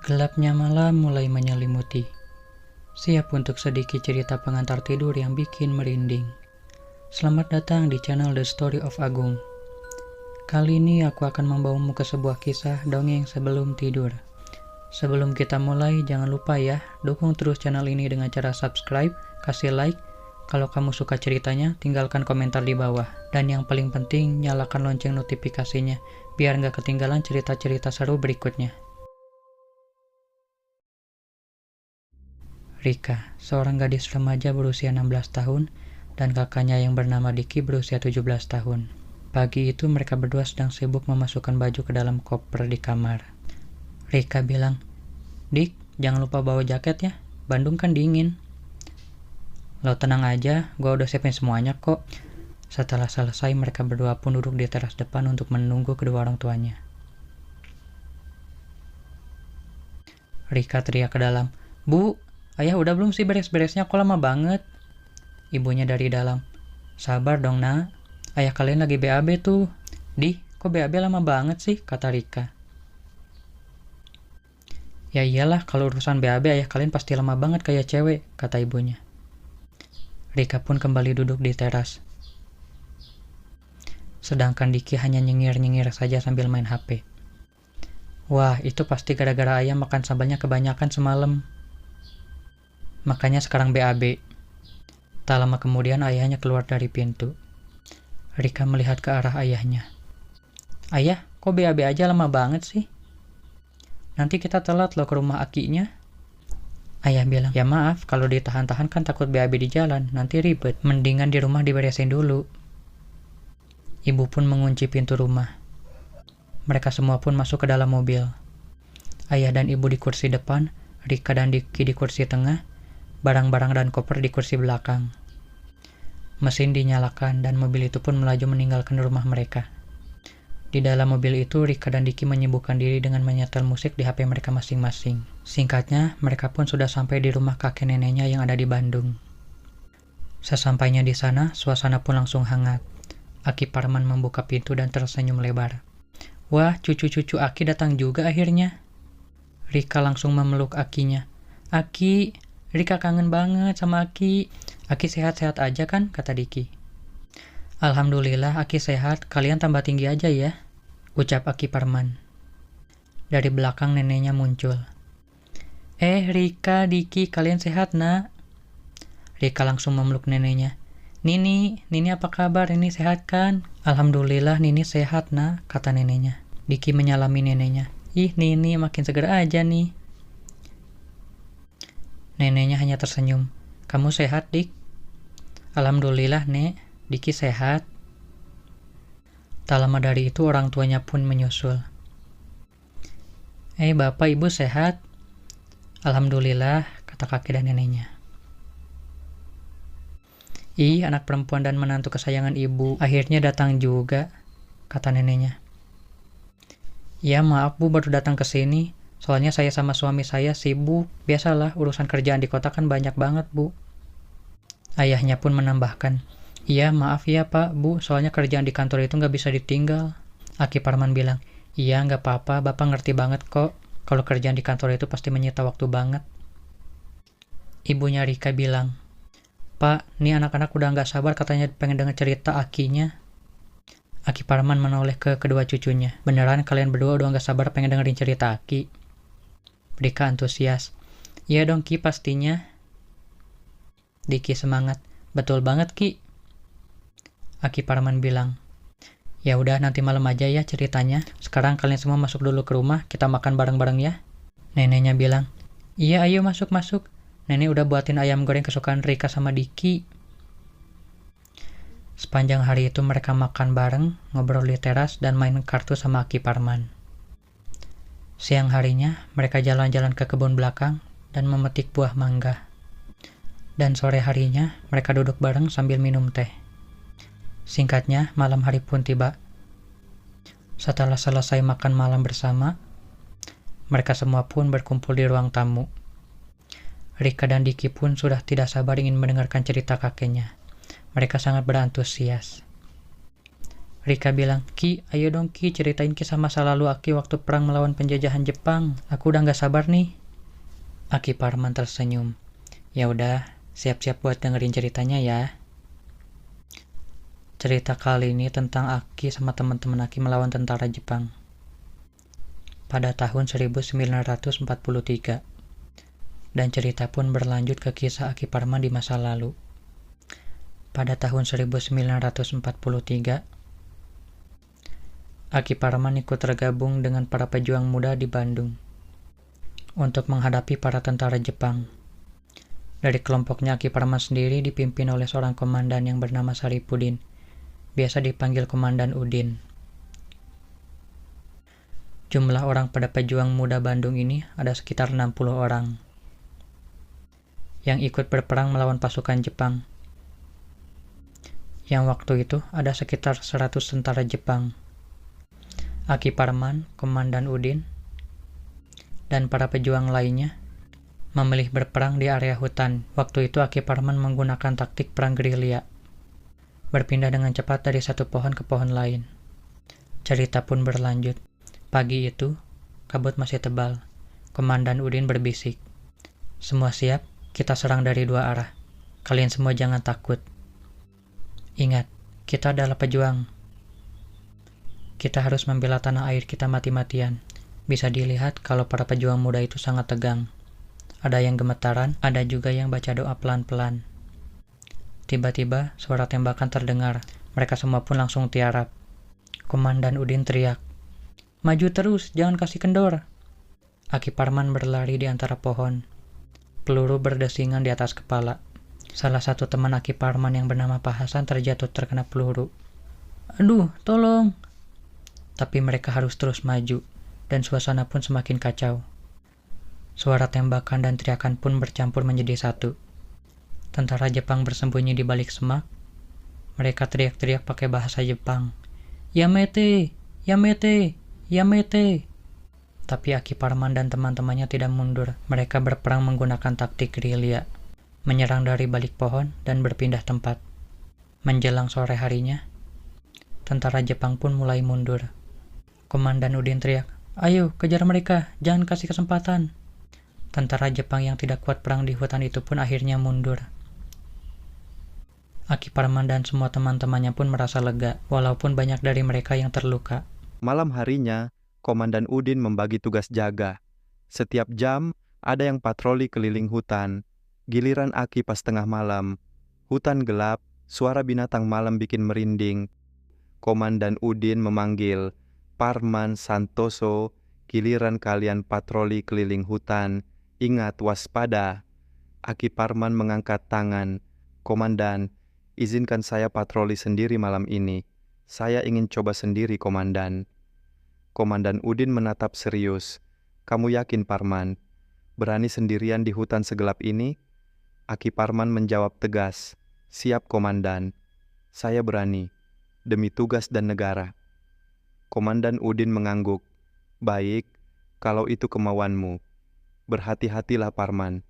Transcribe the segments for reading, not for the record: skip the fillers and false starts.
Gelapnya malam mulai menyelimuti. Siap untuk sedikit cerita pengantar tidur yang bikin merinding. Selamat datang di channel The Story of Agung. Kali ini aku akan membawamu ke sebuah kisah dongeng sebelum tidur. Sebelum kita mulai, jangan lupa ya, dukung terus channel ini dengan cara subscribe, kasih like. Kalau kamu suka ceritanya, tinggalkan komentar di bawah. Dan yang paling penting, nyalakan lonceng notifikasinya, biar nggak ketinggalan cerita-cerita seru berikutnya. Rika, seorang gadis remaja berusia 16 tahun, dan kakaknya yang bernama Diki berusia 17 tahun. Pagi itu mereka berdua sedang sibuk memasukkan baju ke dalam koper di kamar. Rika bilang, "Dik, jangan lupa bawa jaket ya, Bandung kan dingin." "Lo tenang aja, gua udah siapin semuanya kok." Setelah selesai, mereka berdua pun duduk di teras depan untuk menunggu kedua orang tuanya. Rika teriak ke dalam, "Bu, ayah udah belum sih beres-beresnya? Kok lama banget?" Ibunya dari dalam, "Sabar dong nak, ayah kalian lagi BAB tuh." "Di, kok BAB lama banget sih?" kata Rika. "Ya iyalah, kalau urusan BAB ayah kalian pasti lama banget kayak cewek," kata ibunya. Rika pun kembali duduk di teras. Sedangkan Diki hanya nyengir-nyengir saja sambil main HP. "Wah, itu pasti gara-gara ayah makan sambalnya kebanyakan semalam. Makanya sekarang BAB." Tak lama kemudian ayahnya keluar dari pintu. Rika melihat ke arah ayahnya. "Ayah, kok BAB aja lama banget sih? Nanti kita telat loh ke rumah akinya." Ayah bilang, "Ya maaf, kalau ditahan-tahan kan takut BAB di jalan, nanti ribet. Mendingan di rumah diberesin dulu." Ibu pun mengunci pintu rumah. Mereka semua pun masuk ke dalam mobil. Ayah dan ibu di kursi depan, Rika dan Diki di kursi tengah, barang-barang dan koper di kursi belakang. Mesin dinyalakan dan mobil itu pun melaju meninggalkan rumah mereka. Di dalam mobil itu, Rika dan Diki menyibukkan diri dengan menyetel musik di HP mereka masing-masing. Singkatnya, mereka pun sudah sampai di rumah kakek neneknya yang ada di Bandung. Sesampainya di sana, suasana pun langsung hangat. Aki Parman membuka pintu dan tersenyum lebar. "Wah, cucu-cucu Aki datang juga akhirnya." Rika langsung memeluk Akinya. "Aki, Rika kangen banget sama Aki. Aki sehat-sehat aja kan?" kata Diki. "Alhamdulillah Aki sehat, kalian tambah tinggi aja ya," ucap Aki Parman. Dari belakang neneknya muncul. Rika, Diki, kalian sehat nak?" Rika langsung memeluk neneknya. Nini apa kabar? Nini sehat kan?" "Alhamdulillah Nini sehat nak," kata neneknya. Diki menyalami neneknya. "Ih, Nini makin seger aja nih." Neneknya hanya tersenyum. "Kamu sehat, Dik?" "Alhamdulillah, Nek. Diki sehat." Tak lama dari itu orang tuanya pun menyusul. Bapak ibu sehat?" "Alhamdulillah," kata kakek dan neneknya. "Ih, anak perempuan dan menantu kesayangan ibu akhirnya datang juga," kata neneknya. "Ya maaf bu, baru datang ke sini. Soalnya saya sama suami saya sibuk. Biasalah, urusan kerjaan di kota kan banyak banget bu." Ayahnya pun menambahkan, "Iya maaf ya pak, bu, soalnya kerjaan di kantor itu nggak bisa ditinggal." Aki Parman bilang, "Iya nggak apa-apa, bapak ngerti banget kok. Kalau kerjaan di kantor itu pasti menyita waktu banget." Ibunya Rika bilang, "Pak, nih anak-anak udah nggak sabar katanya pengen denger cerita Akinya." Aki Parman menoleh ke kedua cucunya. "Beneran kalian berdua udah nggak sabar pengen dengerin cerita Aki?" Rika antusias. "Iya dong Ki, pastinya." Diki semangat. "Betul banget Ki." Aki Parman bilang, "Ya udah nanti malam aja ya ceritanya. Sekarang kalian semua masuk dulu ke rumah, kita makan bareng-bareng ya." Neneknya bilang, "Iya ayo masuk-masuk. Nenek udah buatin ayam goreng kesukaan Rika sama Diki." Sepanjang hari itu mereka makan bareng, ngobrol di teras, dan main kartu sama Aki Parman. Siang harinya, mereka jalan-jalan ke kebun belakang dan memetik buah mangga. Dan sore harinya, mereka duduk bareng sambil minum teh. Singkatnya, malam hari pun tiba. Setelah selesai makan malam bersama, mereka semua pun berkumpul di ruang tamu. Rika dan Diki pun sudah tidak sabar ingin mendengarkan cerita kakeknya. Mereka sangat berantusias. Rika bilang, "Ki, ayo dong Ki, ceritain kisah masa lalu Aki waktu perang melawan penjajahan Jepang. Aku udah gak sabar nih." Aki Parman tersenyum. "Ya udah, siap-siap buat dengerin ceritanya ya." Cerita kali ini tentang Aki sama teman-teman Aki melawan tentara Jepang. Pada tahun 1943. Dan cerita pun berlanjut ke kisah Aki Parman di masa lalu. Pada tahun 1943, Aki Parman ikut tergabung dengan para pejuang muda di Bandung untuk menghadapi para tentara Jepang. Dari kelompoknya, Aki Parman sendiri dipimpin oleh seorang komandan yang bernama Saripudin, biasa dipanggil Komandan Udin. Jumlah orang pada pejuang muda Bandung ini ada sekitar 60 orang yang ikut berperang melawan pasukan Jepang. Yang waktu itu ada sekitar 100 tentara Jepang. Aki Parman, Komandan Udin, dan para pejuang lainnya memilih berperang di area hutan. Waktu itu Aki Parman menggunakan taktik perang gerilya, berpindah dengan cepat dari satu pohon ke pohon lain. Cerita pun berlanjut. Pagi itu, kabut masih tebal. Komandan Udin berbisik, "Semua siap, kita serang dari dua arah. Kalian semua jangan takut. Ingat, kita adalah pejuang. Kita harus membela tanah air kita mati-matian." Bisa dilihat kalau para pejuang muda itu sangat tegang. Ada yang gemetaran, ada juga yang baca doa pelan-pelan. Tiba-tiba, suara tembakan terdengar. Mereka semua pun langsung tiarap. Komandan Udin teriak, "Maju terus, jangan kasih kendor." Aki Parman berlari di antara pohon. Peluru berdesingan di atas kepala. Salah satu teman Aki Parman yang bernama Pak Hasan terjatuh terkena peluru. "Aduh, tolong!" Tapi mereka harus terus maju, dan suasana pun semakin kacau. Suara tembakan dan teriakan pun bercampur menjadi satu. Tentara Jepang bersembunyi di balik semak. Mereka teriak-teriak pakai bahasa Jepang. "Yamete! Yamete! Yamete!" Tapi Aki Parman dan teman-temannya tidak mundur. Mereka berperang menggunakan taktik gerilya, menyerang dari balik pohon dan berpindah tempat. Menjelang sore harinya, tentara Jepang pun mulai mundur. Komandan Udin teriak, "Ayo, kejar mereka, jangan kasih kesempatan." Tentara Jepang yang tidak kuat perang di hutan itu pun akhirnya mundur. Aki Parman dan semua teman-temannya pun merasa lega, walaupun banyak dari mereka yang terluka. Malam harinya, Komandan Udin membagi tugas jaga. Setiap jam, ada yang patroli keliling hutan. Giliran Aki pas tengah malam. Hutan gelap, suara binatang malam bikin merinding. Komandan Udin memanggil, "Parman, Santoso, giliran kalian patroli keliling hutan. Ingat, waspada." Aki Parman mengangkat tangan. "Komandan, izinkan saya patroli sendiri malam ini. Saya ingin coba sendiri, Komandan." Komandan Udin menatap serius. "Kamu yakin, Parman? Berani sendirian di hutan segelap ini?" Aki Parman menjawab tegas, "Siap, Komandan. Saya berani, demi tugas dan negara." Komandan Udin mengangguk. "Baik, kalau itu kemauanmu. Berhati-hatilah, Parman."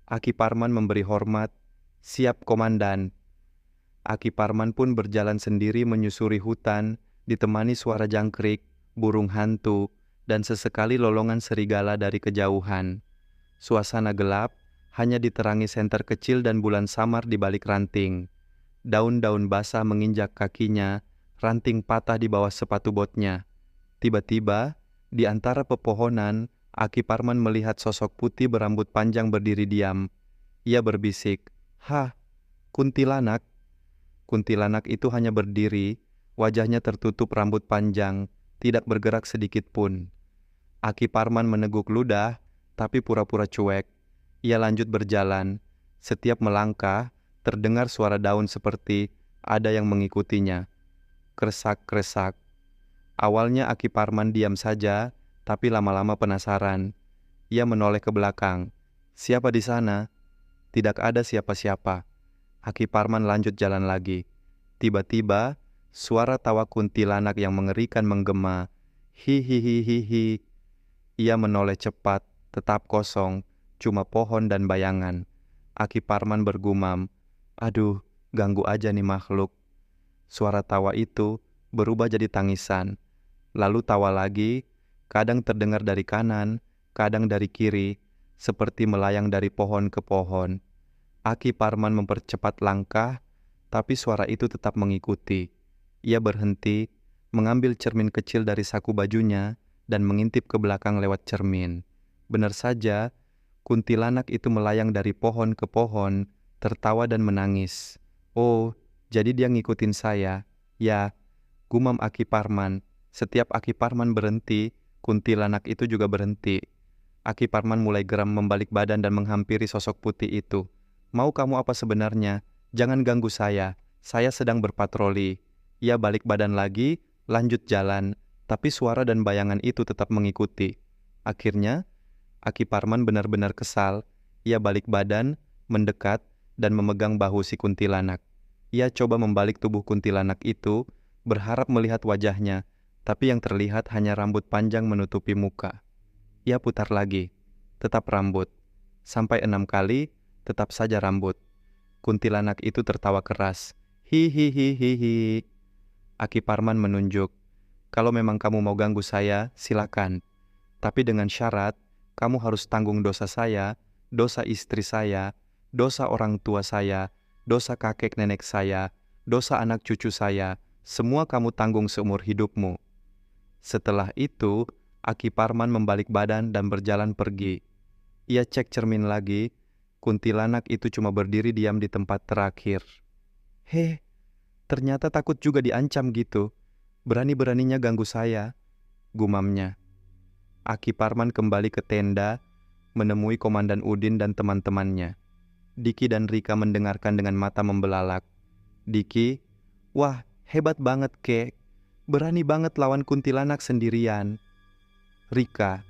Aki Parman memberi hormat. "Siap, Komandan." Aki Parman pun berjalan sendiri menyusuri hutan, ditemani suara jangkrik, burung hantu, dan sesekali lolongan serigala dari kejauhan. Suasana gelap, hanya diterangi senter kecil dan bulan samar di balik ranting. Daun-daun basah menginjak kakinya, ranting patah di bawah sepatu botnya. Tiba-tiba, di antara pepohonan, Aki Parman melihat sosok putih berambut panjang berdiri diam. Ia berbisik, "Hah, kuntilanak." Kuntilanak itu hanya berdiri, wajahnya tertutup rambut panjang, tidak bergerak sedikit pun. Aki Parman meneguk ludah, tapi pura-pura cuek. Ia lanjut berjalan. Setiap melangkah, terdengar suara daun seperti ada yang mengikutinya. Kresak-kresak. Awalnya Aki Parman diam saja, tapi lama-lama penasaran. Ia menoleh ke belakang. "Siapa di sana?" Tidak ada siapa-siapa. Aki Parman lanjut jalan lagi. Tiba-tiba, suara tawa kuntilanak yang mengerikan menggema. "Hihihihihi." Ia menoleh cepat, tetap kosong, cuma pohon dan bayangan. Aki Parman bergumam, "Aduh, ganggu aja nih makhluk." Suara tawa itu berubah jadi tangisan, lalu tawa lagi, kadang terdengar dari kanan, kadang dari kiri, seperti melayang dari pohon ke pohon. Aki Parman mempercepat langkah, tapi suara itu tetap mengikuti. Ia berhenti, mengambil cermin kecil dari saku bajunya, dan mengintip ke belakang lewat cermin. Benar saja, kuntilanak itu melayang dari pohon ke pohon, tertawa dan menangis. Oh, jadi dia ngikutin saya. Ya, gumam Aki Parman. Setiap Aki Parman berhenti, kuntilanak itu juga berhenti. Aki Parman mulai geram membalik badan dan menghampiri sosok putih itu. Mau kamu apa sebenarnya? Jangan ganggu saya sedang berpatroli. Ia balik badan lagi, lanjut jalan, tapi suara dan bayangan itu tetap mengikuti. Akhirnya, Aki Parman benar-benar kesal. Ia balik badan, mendekat, dan memegang bahu si kuntilanak. Ia coba membalik tubuh kuntilanak itu, berharap melihat wajahnya, tapi yang terlihat hanya rambut panjang menutupi muka. Ia putar lagi, tetap rambut. Sampai 6 kali, tetap saja rambut. Kuntilanak itu tertawa keras. Hihihihihi. Aki Parman menunjuk. Kalau memang kamu mau ganggu saya, silakan. Tapi dengan syarat, kamu harus tanggung dosa saya, dosa istri saya, dosa orang tua saya, dosa kakek nenek saya, dosa anak cucu saya, semua kamu tanggung seumur hidupmu. Setelah itu, Aki Parman membalik badan dan berjalan pergi. Ia cek cermin lagi, kuntilanak itu cuma berdiri diam di tempat terakhir. Heh, ternyata takut juga diancam gitu. Berani-beraninya ganggu saya, gumamnya. Aki Parman kembali ke tenda, menemui Komandan Udin dan teman-temannya. Diki dan Rika mendengarkan dengan mata membelalak. Diki, wah hebat banget kek, berani banget lawan kuntilanak sendirian. Rika,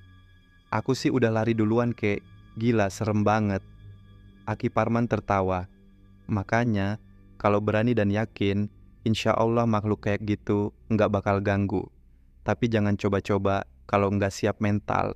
aku sih udah lari duluan kek, gila serem banget. Aki Parman tertawa. Makanya, kalau berani dan yakin, insya Allah makhluk kayak gitu nggak bakal ganggu. Tapi jangan coba-coba kalau nggak siap mental.